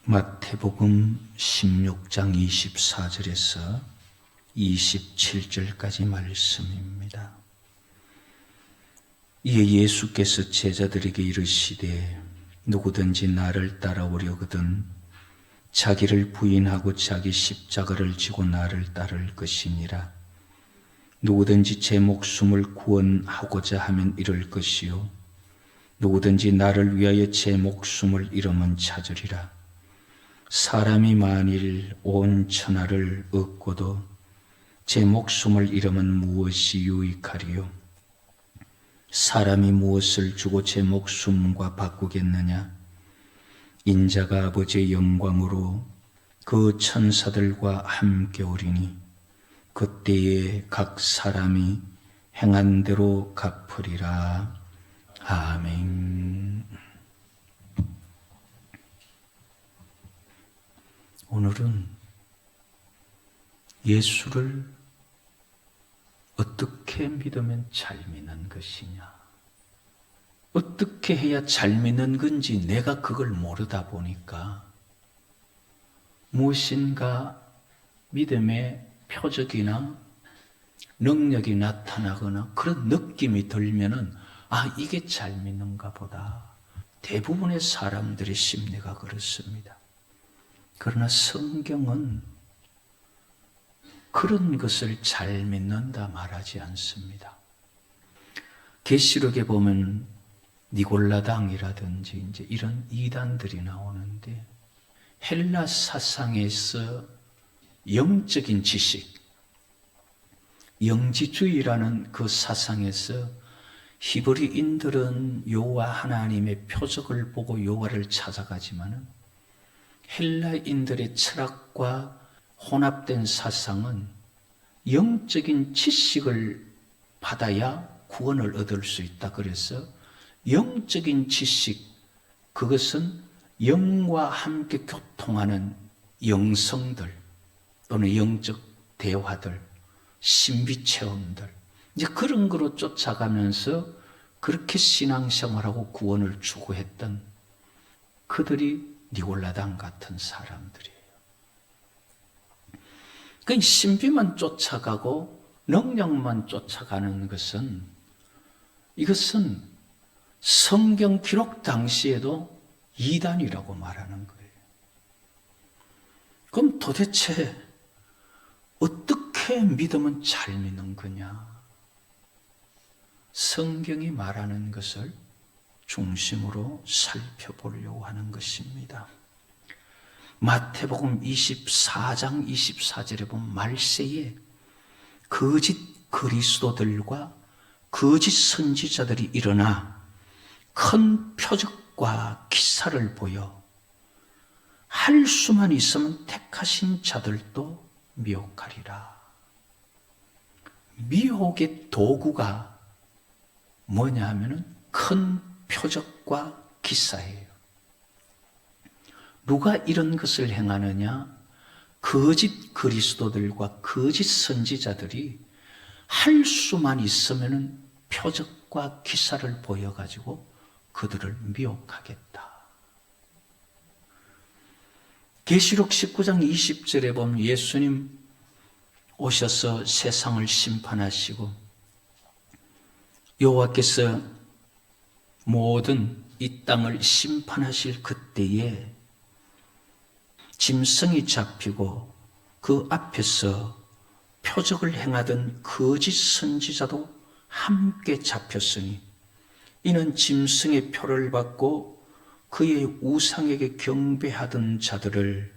마태복음 16장 24절에서 27절까지 말씀입니다. 이에 예수께서 제자들에게 이르시되 누구든지 나를 따라오려거든 자기를 부인하고 자기 십자가를 지고 나를 따를 것이니라. 누구든지 제 목숨을 구원하고자 하면 잃을 것이요 누구든지 나를 위하여 제 목숨을 잃으면 찾으리라. 사람이 만일 온 천하를 얻고도 제 목숨을 잃으면 무엇이 유익하리요? 사람이 무엇을 주고 제 목숨과 바꾸겠느냐? 인자가 아버지의 영광으로 그 천사들과 함께 오리니 그때에 각 사람이 행한 대로 갚으리라. 아멘. 오늘은 예수를 어떻게 믿으면 잘 믿는 것이냐, 어떻게 해야 잘 믿는 건지 내가 그걸 모르다 보니까 무엇인가 믿음의 표적이나 능력이 나타나거나 그런 느낌이 들면은 이게 잘 믿는가 보다. 대부분의 사람들의 심리가 그렇습니다. 그러나 성경은 그런 것을 잘 믿는다 말하지 않습니다. 계시록에 보면 니골라당이라든지 이제 이런 이단들이 나오는데 헬라 사상에서 영적인 지식, 영지주의라는 그 사상에서 히브리인들은 여호와 하나님의 표적을 보고 여호와를 찾아가지만은 헬라인들의 철학과 혼합된 사상은 영적인 지식을 받아야 구원을 얻을 수 있다. 그래서 영적인 지식, 그것은 영과 함께 교통하는 영성들 또는 영적 대화들, 신비 체험들, 이제 그런 거로 쫓아가면서 그렇게 신앙생활하고 구원을 추구했던 그들이 니골라당 같은 사람들이에요. 그 신비만 쫓아가고 능력만 쫓아가는 것은 이것은 성경 기록 당시에도 이단이라고 말하는 거예요. 그럼 도대체 어떻게 믿으면 잘 믿는 거냐? 성경이 말하는 것을 중심으로 살펴보려고 하는 것입니다. 마태복음 24장 24절에 보면 말세에 거짓 그리스도들과 거짓 선지자들이 일어나 큰 표적과 기사를 보여 할 수만 있으면 택하신 자들도 미혹하리라. 미혹의 도구가 뭐냐 하면은 큰 표적과 기사예요. 누가 이런 것을 행하느냐? 거짓 그리스도들과 거짓 선지자들이 할 수만 있으면 표적과 기사를 보여가지고 그들을 미혹하겠다. 계시록 19장 20절에 보면 예수님 오셔서 세상을 심판하시고 여호와께서 모든 이 땅을 심판하실 그때에 짐승이 잡히고 그 앞에서 표적을 행하던 거짓 선지자도 함께 잡혔으니 이는 짐승의 표를 받고 그의 우상에게 경배하던 자들을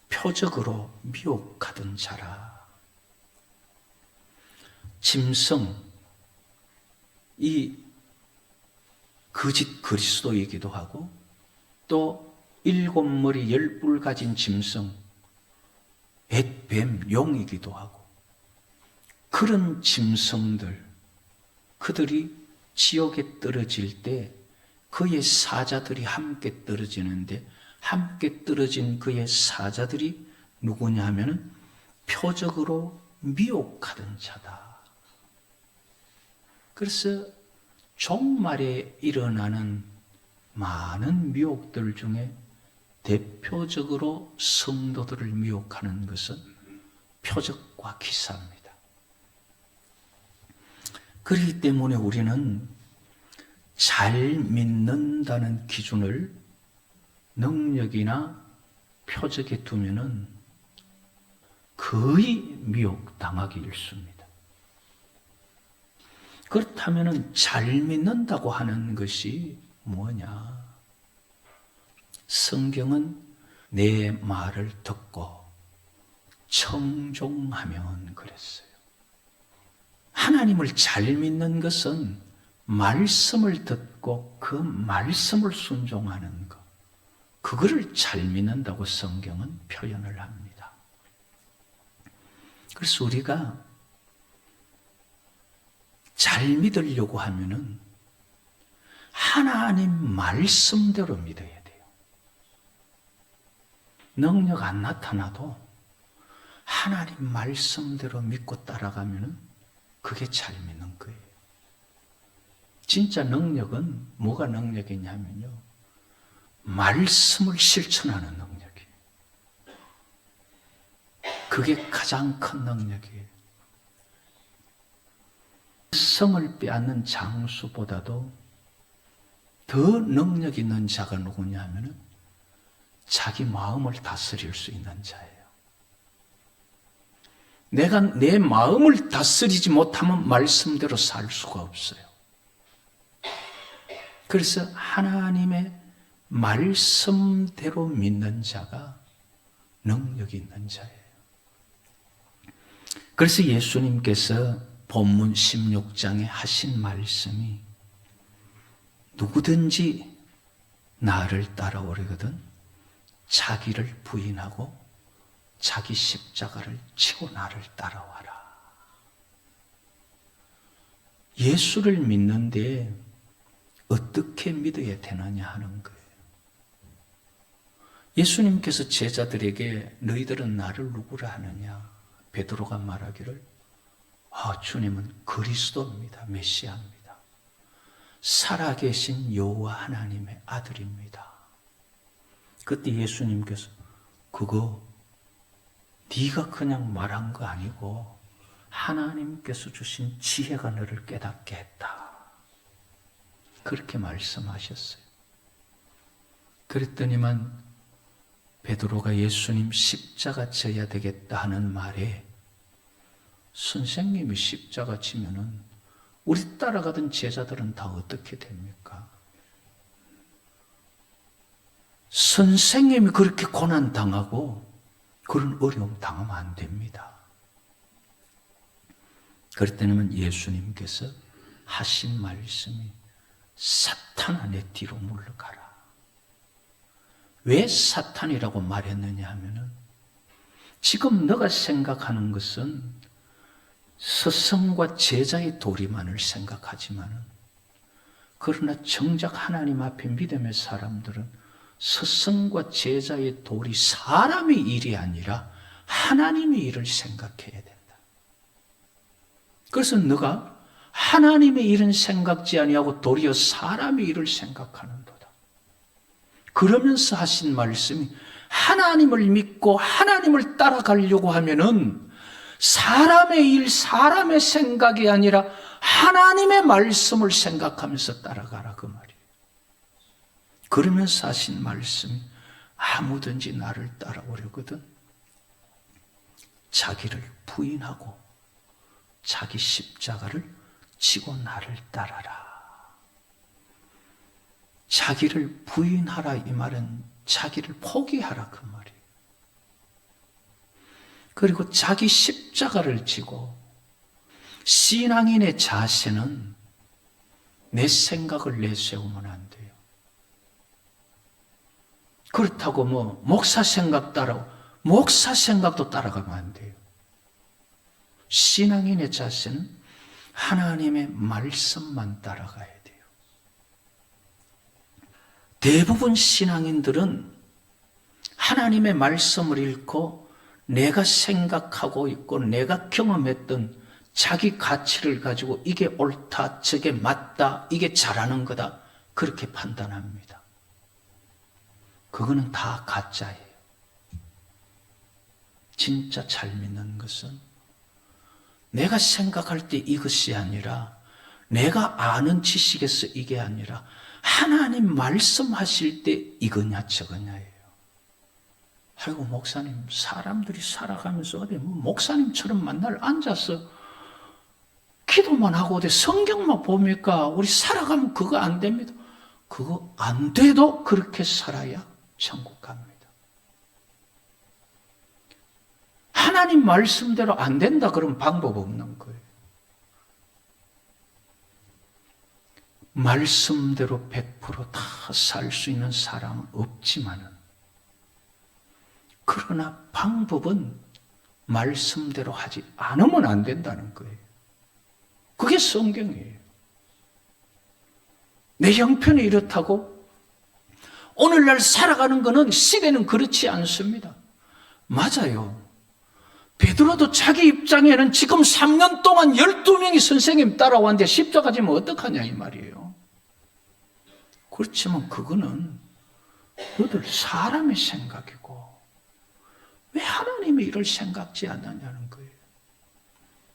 표적으로 미혹하던 자라. 짐승, 이 거짓 그리스도이기도 하고 또 7머리 10뿔 가진 짐승, 뱀, 용이기도 하고 그런 짐승들, 그들이 지옥에 떨어질 때 그의 사자들이 함께 떨어지는데 함께 떨어진 그의 사자들이 누구냐 하면 표적으로 미혹하던 자다. 그래서 종말에 일어나는 많은 미혹들 중에 대표적으로 성도들을 미혹하는 것은 표적과 기사입니다. 그렇기 때문에 우리는 잘 믿는다는 기준을 능력이나 표적에 두면은 거의 미혹당하기 일쑤입니다. 그렇다면은 잘 믿는다고 하는 것이 뭐냐? 성경은 내 말을 듣고 청종하면 그랬어요. 하나님을 잘 믿는 것은 말씀을 듣고 그 말씀을 순종하는 것, 그거를 잘 믿는다고 성경은 표현을 합니다. 그래서 우리가 잘 믿으려고 하면은 하나님 말씀대로 믿어야 돼요. 능력 안 나타나도 하나님 말씀대로 믿고 따라가면은 그게 잘 믿는 거예요. 진짜 능력은 뭐가 능력이냐면요, 말씀을 실천하는 능력이에요. 그게 가장 큰 능력이에요. 성을 빼앗는 장수보다도 더 능력 있는 자가 누구냐 하면은 자기 마음을 다스릴 수 있는 자예요. 내가 내 마음을 다스리지 못하면 말씀대로 살 수가 없어요. 그래서 하나님의 말씀대로 믿는 자가 능력이 있는 자예요. 그래서 예수님께서 본문 16장에 하신 말씀이 누구든지 나를 따라오려거든 자기를 부인하고 자기 십자가를 지고 나를 따라와라. 예수를 믿는데 어떻게 믿어야 되느냐 하는 거예요. 예수님께서 제자들에게 너희들은 나를 누구라 하느냐? 베드로가 말하기를 주님은 그리스도입니다. 메시아입니다. 살아계신 여호와 하나님의 아들입니다. 그때 예수님께서 그거 네가 그냥 말한 거 아니고 하나님께서 주신 지혜가 너를 깨닫게 했다. 그렇게 말씀하셨어요. 그랬더니만 베드로가 예수님 십자가 져야 되겠다 하는 말에 선생님이 십자가 지면은 우리 따라가던 제자들은 다 어떻게 됩니까? 선생님이 그렇게 고난 당하고 그런 어려움 당하면 안 됩니다. 그랬더니 예수님께서 하신 말씀이 사탄아 내 뒤로 물러가라. 왜 사탄이라고 말했느냐 하면은 지금 너가 생각하는 것은 스승과 제자의 도리만을 생각하지만은 그러나 정작 하나님 앞에 믿음의 사람들은 스승과 제자의 도리, 사람의 일이 아니라 하나님의 일을 생각해야 된다. 그래서 너가 하나님의 일은 생각지 아니하고 도리어 사람의 일을 생각하는도다. 그러면서 하신 말씀이 하나님을 믿고 하나님을 따라가려고 하면은 사람의 일, 사람의 생각이 아니라 하나님의 말씀을 생각하면서 따라가라 그 말이에요. 그러면서 하신 말씀이 아무든지 나를 따라오려거든 자기를 부인하고 자기 십자가를 지고 나를 따라라. 자기를 부인하라 이 말은 자기를 포기하라 그 말이에요. 그리고 자기 십자가를 지고 신앙인의 자세는 내 생각을 내세우면 안 돼요. 그렇다고 목사 생각 따라오고 목사 생각도 따라가면 안 돼요. 신앙인의 자세는 하나님의 말씀만 따라가야 돼요. 대부분 신앙인들은 하나님의 말씀을 읽고 내가 생각하고 있고 내가 경험했던 자기 가치를 가지고 이게 옳다, 저게 맞다, 이게 잘하는 거다 그렇게 판단합니다. 그거는 다 가짜예요. 진짜 잘 믿는 것은 내가 생각할 때 이것이 아니라, 내가 아는 지식에서 이게 아니라 하나님 말씀하실 때 이거냐 저거냐예요. 아이고 목사님, 사람들이 살아가면서 어디 목사님처럼 만날 앉아서 기도만 하고 어디 성경만 봅니까? 우리 살아가면 그거 안 됩니다. 그거 안 돼도 그렇게 살아야 천국 갑니다. 하나님 말씀대로 안 된다 그러면 방법 없는 거예요. 말씀대로 100% 다 살 수 있는 사람은 없지만은, 그러나 방법은 말씀대로 하지 않으면 안 된다는 거예요. 그게 성경이에요. 내 형편이 이렇다고 오늘날 살아가는 것은, 시대는 그렇지 않습니다. 맞아요. 베드로도 자기 입장에는 지금 3년 동안 12명이 선생님 따라왔는데 십자가 지면 어떡하냐 이 말이에요. 그렇지만 그거는 너들 사람의 생각이고 왜 하나님이 이를 생각지 않느냐는 거예요.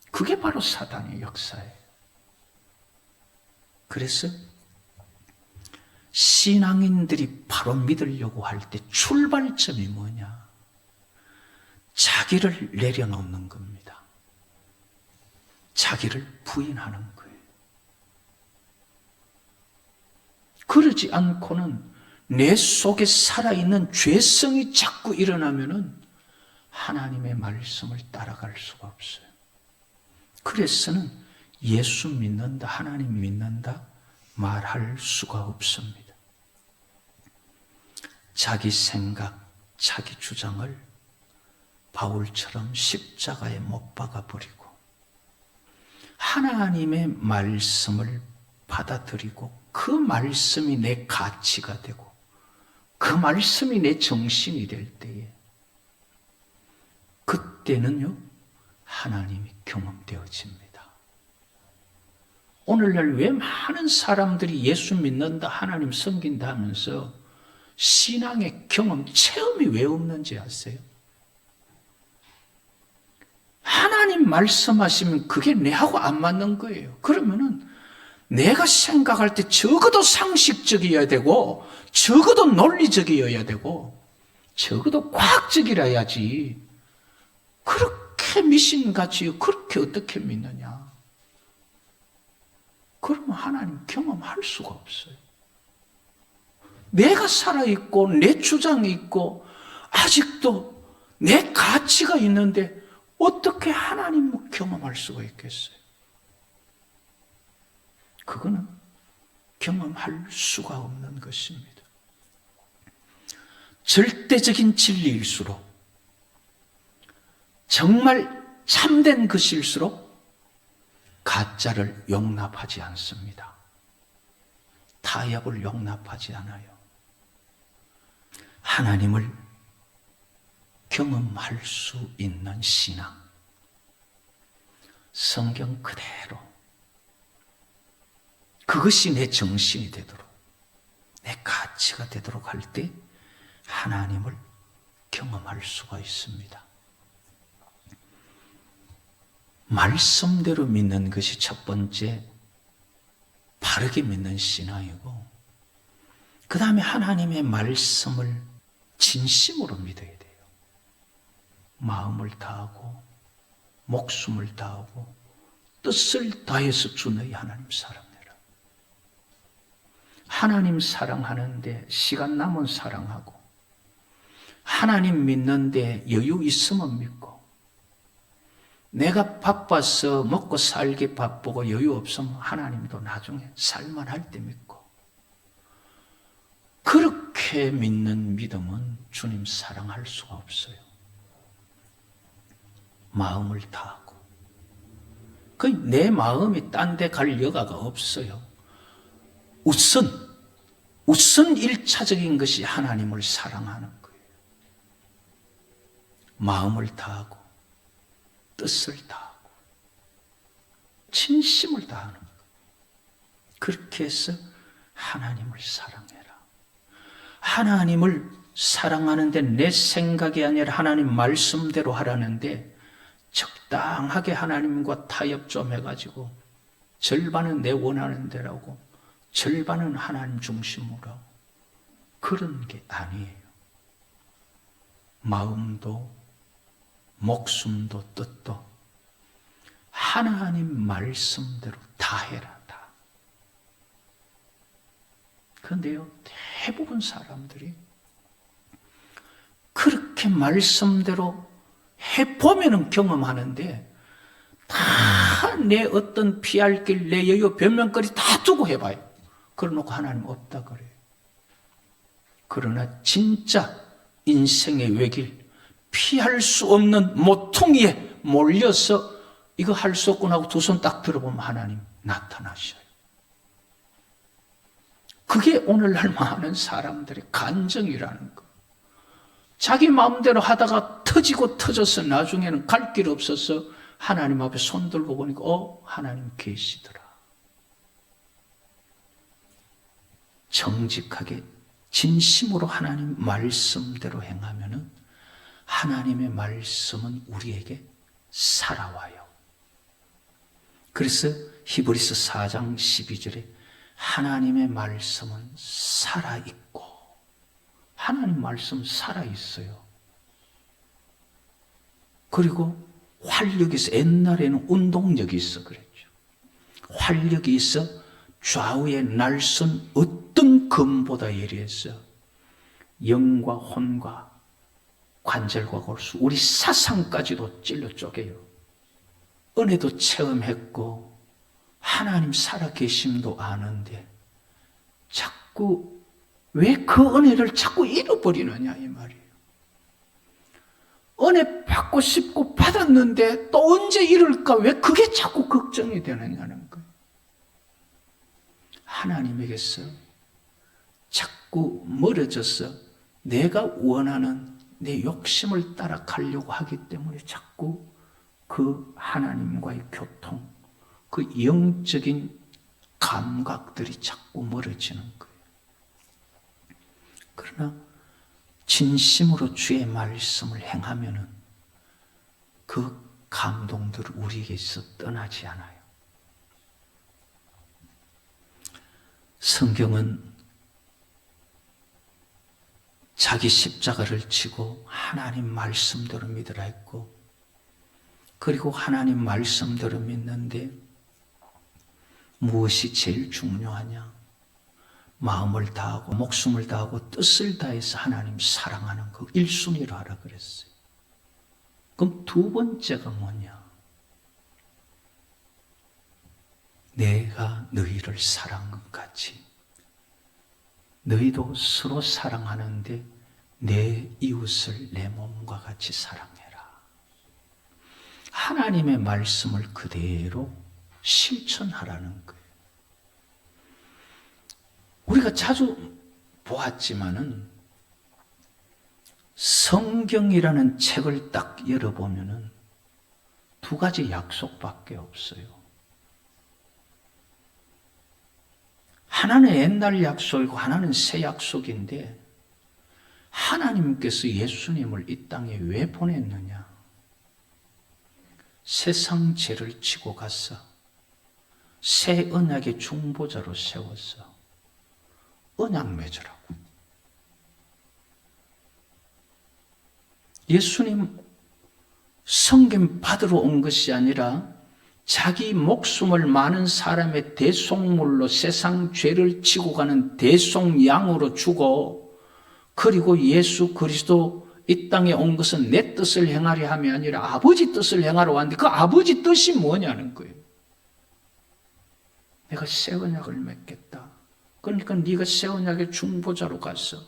그게 바로 사단의 역사예요. 그래서 신앙인들이 바로 믿으려고 할 때 출발점이 뭐냐? 자기를 내려놓는 겁니다. 자기를 부인하는 거예요. 그러지 않고는 내 속에 살아있는 죄성이 자꾸 일어나면은 하나님의 말씀을 따라갈 수가 없어요. 그래서는 예수 믿는다, 하나님 믿는다 말할 수가 없습니다. 자기 생각, 자기 주장을 바울처럼 십자가에 못 박아버리고 하나님의 말씀을 받아들이고 그 말씀이 내 가치가 되고 그 말씀이 내 정신이 될 때에, 그때는요 하나님이 경험되어집니다. 오늘날 왜 많은 사람들이 예수 믿는다, 하나님 섬긴다 하면서 신앙의 경험, 체험이 왜 없는지 아세요? 하나님 말씀하시면 그게 내하고 안 맞는 거예요. 그러면은 내가 생각할 때 적어도 상식적이어야 되고 적어도 논리적이어야 되고 적어도 과학적이라야지, 그렇게 미신같이 그렇게 어떻게 믿느냐? 그러면 하나님 경험할 수가 없어요. 내가 살아있고 내 주장이 있고 아직도 내 가치가 있는데 어떻게 하나님을 경험할 수가 있겠어요? 그거는 경험할 수가 없는 것입니다. 절대적인 진리일수록, 정말 참된 것일수록 가짜를 용납하지 않습니다. 타협을 용납하지 않아요. 하나님을 경험할 수 있는 신앙, 성경 그대로, 그것이 내 정신이 되도록, 내 가치가 되도록 할 때 하나님을 경험할 수가 있습니다. 말씀대로 믿는 것이 첫 번째 바르게 믿는 신앙이고, 그 다음에 하나님의 말씀을 진심으로 믿어야 돼요. 마음을 다하고 목숨을 다하고 뜻을 다해서 주 너희 하나님 사랑해라. 하나님 사랑하는데 시간 남은 사랑하고, 하나님 믿는데 여유 있으면 믿고, 내가 바빠서 먹고 살기 바쁘고 여유 없으면 하나님도 나중에 살만할 때 믿고, 그렇게 믿는 믿음은 주님 사랑할 수가 없어요. 마음을 다하고, 내 마음이 딴 데 갈 여가가 없어요. 우선 1차적인 것이 하나님을 사랑하는 거예요. 마음을 다하고 뜻을 다하고 진심을 다하는 거예요. 그렇게 해서 하나님을 사랑해라. 하나님을 사랑하는데 내 생각이 아니라 하나님 말씀대로 하라는데 적당하게 하나님과 타협 좀 해가지고 절반은 내 원하는 대로고 절반은 하나님 중심으로 하고 그런 게 아니에요. 마음도 목숨도 뜻도 하나님 말씀대로 다 해라. 다. 그런데요, 대부분 사람들이 그렇게 말씀대로 해보면은 경험하는데 다 내 어떤 피할 길, 내 여유, 변명거리 다 두고 해봐요. 그러놓고 하나님 없다 그래요. 그러나 진짜 인생의 외길, 피할 수 없는 모퉁이에 몰려서 이거 할 수 없구나 하고 두 손 딱 들어보면 하나님 나타나셔요. 그게 오늘날 많은 사람들의 간증이라는 거. 자기 마음대로 하다가 터지고 터져서 나중에는 갈 길 없어서 하나님 앞에 손 들고 보니까 하나님 계시더라. 정직하게 진심으로 하나님 말씀대로 행하면은 하나님의 말씀은 우리에게 살아와요. 그래서 히브리서 4장 12절에 하나님의 말씀은 살아있고 하나님 말씀 살아있어요. 그리고 활력이 있어. 옛날에는 운동력이 있어 그랬죠. 활력이 있어 좌우의 날선 어떤 검보다 예리해서 영과 혼과 관절과 골수 우리 사상까지도 찔러 쪼개요. 은혜도 체험했고 하나님 살아계심도 아는데 자꾸 왜 그 은혜를 자꾸 잃어버리느냐 이 말이에요. 은혜 받고 싶고 받았는데 또 언제 잃을까? 왜 그게 자꾸 걱정이 되느냐는 거예요. 하나님에게서 자꾸 멀어져서 내가 원하는 내 욕심을 따라 가려고 하기 때문에 자꾸 그 하나님과의 교통, 그 영적인 감각들이 자꾸 멀어지는 거예요. 그러나 진심으로 주의 말씀을 행하면은 그 감동들은 우리에게서 떠나지 않아요. 성경은 자기 십자가를 지고 하나님 말씀대로 믿으라 했고, 그리고 하나님 말씀대로 믿는데 무엇이 제일 중요하냐? 마음을 다하고 목숨을 다하고 뜻을 다해서 하나님 사랑하는 거 1순위로 하라 그랬어요. 그럼 두 번째가 뭐냐? 내가 너희를 사랑한 것 같이 너희도 서로 사랑하는데 내 이웃을 내 몸과 같이 사랑해라. 하나님의 말씀을 그대로 실천하라는 거예요. 우리가 자주 보았지만은 성경이라는 책을 딱 열어보면은 두 가지 약속밖에 없어요. 하나는 옛날 약속이고 하나는 새 약속인데 하나님께서 예수님을 이 땅에 왜 보냈느냐? 세상 죄를 지고 가서 새 언약의 중보자로 세워서 언약 맺으라고. 예수님 성김 받으러 온 것이 아니라 자기 목숨을 많은 사람의 대속물로 세상 죄를 지고 가는 대속양으로 주고, 그리고 예수 그리스도 이 땅에 온 것은 내 뜻을 행하려 함이 아니라 아버지 뜻을 행하러 왔는데 그 아버지 뜻이 뭐냐는 거예요. 내가 새 언약을 맺겠다. 그러니까 네가 새 언약의 중보자로 가서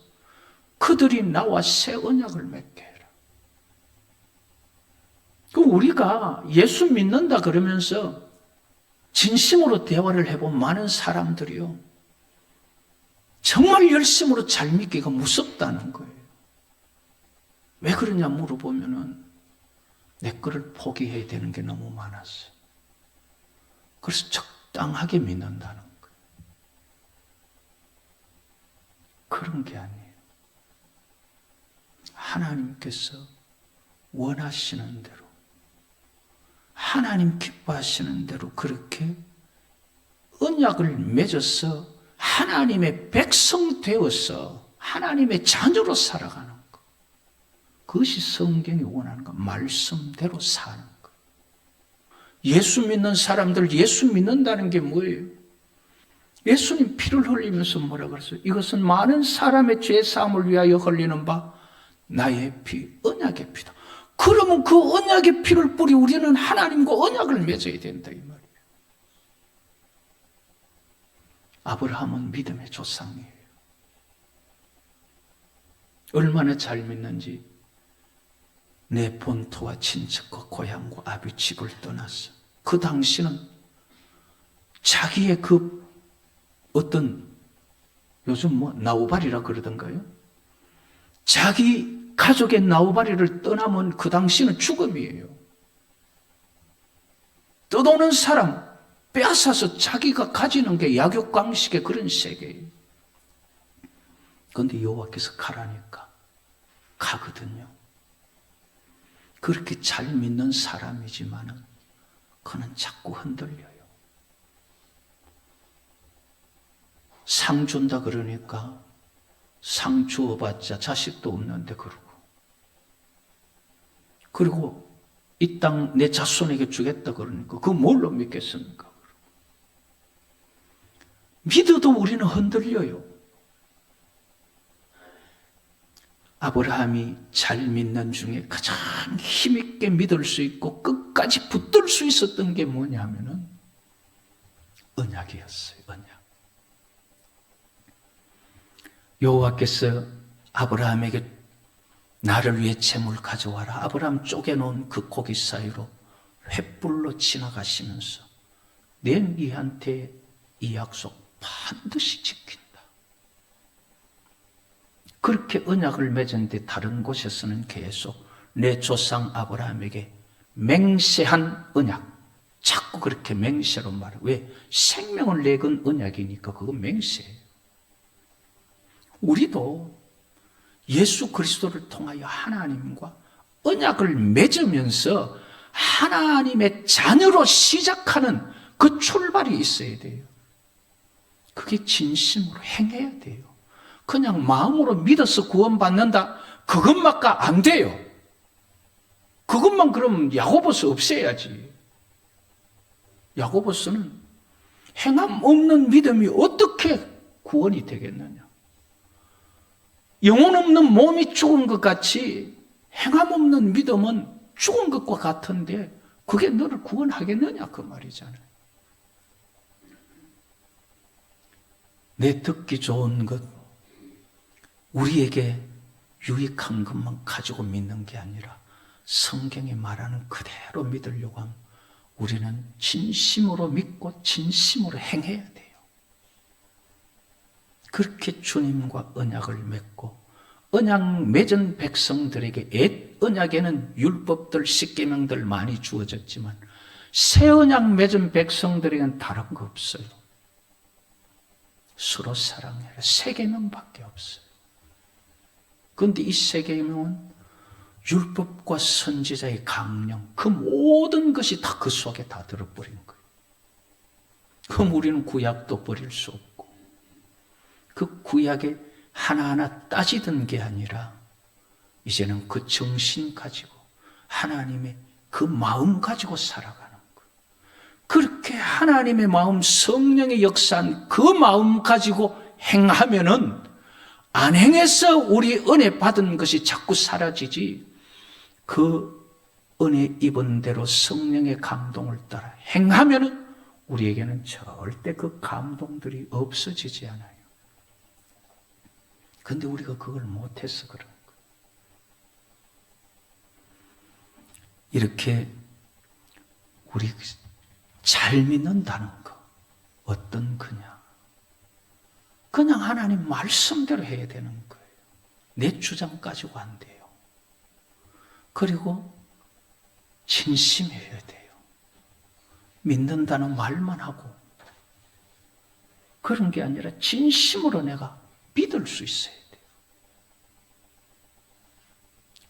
그들이 나와 새 언약을 맺게 해라. 우리가 예수 믿는다 그러면서 진심으로 대화를 해본 많은 사람들이요, 정말 열심으로 잘 믿기가 무섭다는 거예요. 왜 그러냐 물어보면은 내 거를 포기해야 되는 게 너무 많았어요. 그래서 적당하게 믿는다는 거예요. 그런 게 아니에요. 하나님께서 원하시는 대로, 하나님 기뻐하시는 대로 그렇게 언약을 맺어서 하나님의 백성 되어서 하나님의 자녀로 살아가는 것. 그것이 성경이 원하는 것. 말씀대로 사는 것. 예수 믿는 사람들, 예수 믿는다는 게 뭐예요? 예수님 피를 흘리면서 뭐라 그랬어요? 이것은 많은 사람의 죄사함을 위하여 흘리는 바 나의 피, 언약의 피다. 그러면 그 언약의 피를 뿌리 우리는 하나님과 언약을 맺어야 된다 이 말이에요. 아브라함은 믿음의 조상이에요. 얼마나 잘 믿는지 내 본토와 친척과 고향과 아비 집을 떠났어. 그 당시는 자기의 그 어떤 요즘 뭐 나우발이라 그러던가요? 자기 가족의 나우발이를 떠나면 그 당시는 죽음이에요. 떠도는 사람 빼앗아서 자기가 가지는 게 약육강식의 그런 세계예요. 그런데 여호와께서 가라니까 가거든요. 그렇게 잘 믿는 사람이지만은 그는 자꾸 흔들려요. 상 준다 그러니까 상 주어봤자 자식도 없는데 그리고 이 땅 내 자손에게 주겠다 그러니까 그거 뭘로 믿겠습니까? 믿어도 우리는 흔들려요. 아브라함이 잘 믿는 중에 가장 힘있게 믿을 수 있고 끝까지 붙들 수 있었던 게 뭐냐면은 언약이었어요. 언약. 여호와께서 아브라함에게 나를 위해 재물 가져와라. 아브라함 쪼개놓은 그 고기 사이로 횃불로 지나가시면서 내 니한테 이 약속 반드시 지킨다. 그렇게 언약을 맺은데 다른 곳에서는 계속 내 조상 아브라함에게 맹세한 언약. 자꾸 그렇게 맹세로 말해. 왜? 생명을 내건 언약이니까 그건 맹세예요. 우리도 예수 그리스도를 통하여 하나님과 언약을 맺으면서 하나님의 자녀로 시작하는 그 출발이 있어야 돼요. 그게 진심으로 행해야 돼요. 그냥 마음으로 믿어서 구원받는다. 그것만까 안 돼요. 그것만 그러면 야고보서 없애야지. 야고보서는 행함 없는 믿음이 어떻게 구원이 되겠느냐. 영혼 없는 몸이 죽은 것 같이 행함 없는 믿음은 죽은 것과 같은데 그게 너를 구원하겠느냐 그 말이잖아요. 내 듣기 좋은 것, 우리에게 유익한 것만 가지고 믿는 게 아니라 성경이 말하는 그대로 믿으려고 하면 우리는 진심으로 믿고 진심으로 행해야 돼요. 그렇게 주님과 언약을 맺고 언약 맺은 백성들에게 옛 언약에는 율법들, 십계명들 많이 주어졌지만 새 언약 맺은 백성들에게는 다른 거 없어요. 서로 사랑해라. 세 계명밖에 없어요. 그런데 이 세 계명은 율법과 선지자의 강령, 그 모든 것이 다 그 속에 다 들어버린 거예요. 그럼 우리는 구약도 버릴 수 없고 그 구약에 하나하나 따지던 게 아니라 이제는 그 정신 가지고 하나님의 그 마음 가지고 살아가는 거예요. 그렇게 하나님의 마음, 성령의 역사한 그 마음 가지고 행하면은 안 행해서 우리 은혜 받은 것이 자꾸 사라지지 그 은혜 입은 대로 성령의 감동을 따라 행하면은 우리에게는 절대 그 감동들이 없어지지 않아요. 근데 우리가 그걸 못해서 그런 거예요. 이렇게 우리 잘 믿는다는 거 어떤 거냐? 그냥 하나님 말씀대로 해야 되는 거예요. 내 주장 가지고 안 돼요. 그리고 진심이어야 돼요. 믿는다는 말만 하고 그런 게 아니라 진심으로 내가 믿을 수 있어야 돼요.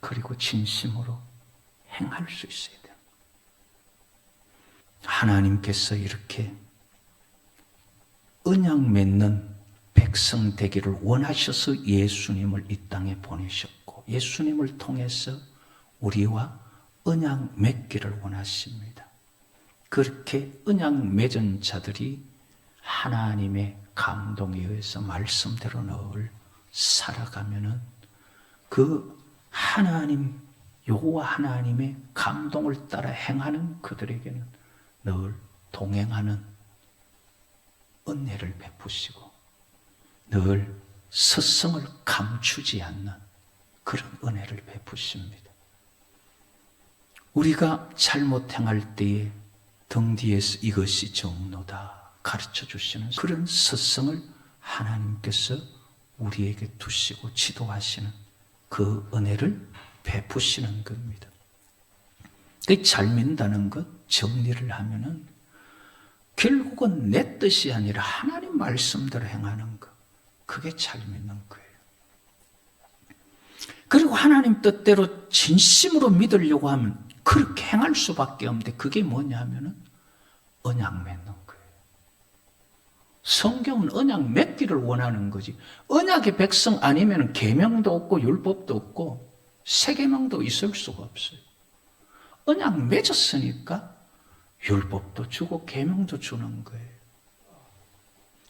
그리고 진심으로 행할 수 있어야 돼요. 하나님께서 이렇게 언약 맺는 백성 되기를 원하셔서 예수님을 이 땅에 보내셨고, 예수님을 통해서 우리와 언약 맺기를 원하십니다. 그렇게 언약 맺은 자들이 하나님의 감동에 의해서 말씀대로 늘 살아가면은 그 하나님, 여호와 하나님의 감동을 따라 행하는 그들에게는 늘 동행하는 은혜를 베푸시고 늘 스승을 감추지 않는 그런 은혜를 베푸십니다. 우리가 잘못 행할 때에 등 뒤에서 이것이 정로다 가르쳐 주시는 그런 스승을 하나님께서 우리에게 두시고 지도하시는 그 은혜를 베푸시는 겁니다. 잘 믿는다는 것, 정리를 하면은 결국은 내 뜻이 아니라 하나님 말씀대로 행하는 것, 그게 잘 믿는 거예요. 그리고 하나님 뜻대로 진심으로 믿으려고 하면 그렇게 행할 수밖에 없는데, 그게 뭐냐 하면은 언약 맺는 거예요. 성경은 언약 맺기를 원하는 거지, 언약의 백성 아니면 계명도 없고 율법도 없고 세계명도 있을 수가 없어요. 언약 맺었으니까 율법도 주고 계명도 주는 거예요.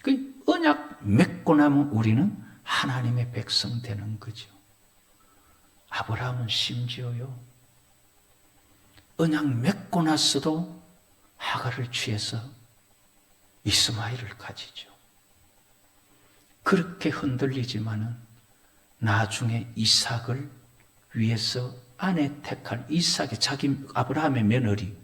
그 언약 맺고 나면 우리는 하나님의 백성 되는 거죠. 아브라함은 심지어요, 언약 맺고 나서도 하갈을 취해서 이스마엘을 가지죠. 그렇게 흔들리지만은 나중에 이삭을 위해서 아내 택한 이삭의, 자기 아브라함의 며느리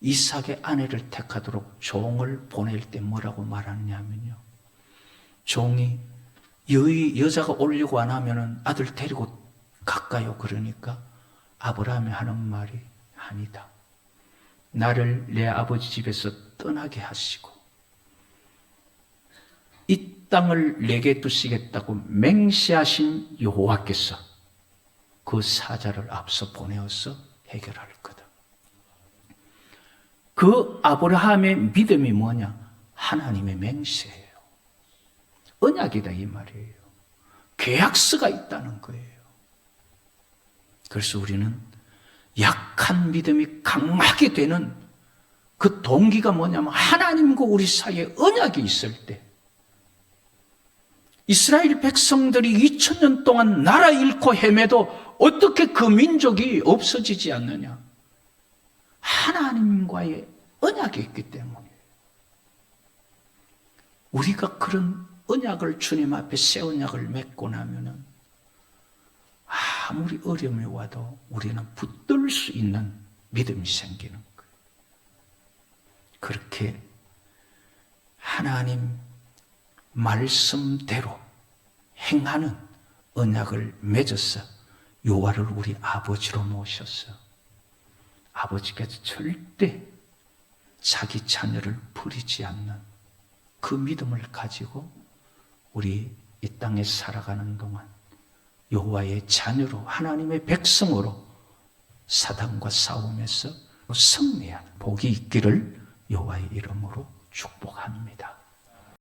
이삭의 아내를 택하도록 종을 보낼 때 뭐라고 말하느냐면요, 종이 여자가 오려고 안 하면은 아들 데리고 갈까요? 그러니까 아브라함이 하는 말이, 아니다, 나를 내 아버지 집에서 떠나게 하시고 이 땅을 내게 두시겠다고 맹세하신 여호와께서 그 사자를 앞서 보내어서 해결할 거다. 그 아브라함의 믿음이 뭐냐? 하나님의 맹세예요. 언약이다 이 말이에요. 계약서가 있다는 거예요. 그래서 우리는 약한 믿음이 강하게 되는 그 동기가 뭐냐면, 하나님과 우리 사이에 언약이 있을 때, 이스라엘 백성들이 2000년 동안 나라 잃고 헤매도 어떻게 그 민족이 없어지지 않느냐? 하나님과의 언약이 있기 때문이에요. 우리가 그런 언약을, 주님 앞에 새 언약을 맺고 나면은 아무리 어려움이 와도 우리는 붙들 수 있는 믿음이 생기는 거예요. 그렇게 하나님 말씀대로 행하는 언약을 맺어서 여호와를 우리 아버지로 모셔서 아버지께서 절대 자기 자녀를 버리지 않는 그 믿음을 가지고 우리 이 땅에 살아가는 동안 여호와의 자녀로, 하나님의 백성으로 사단과 싸움에서 승리하는 복이 있기를 여호와의 이름으로 축복합니다.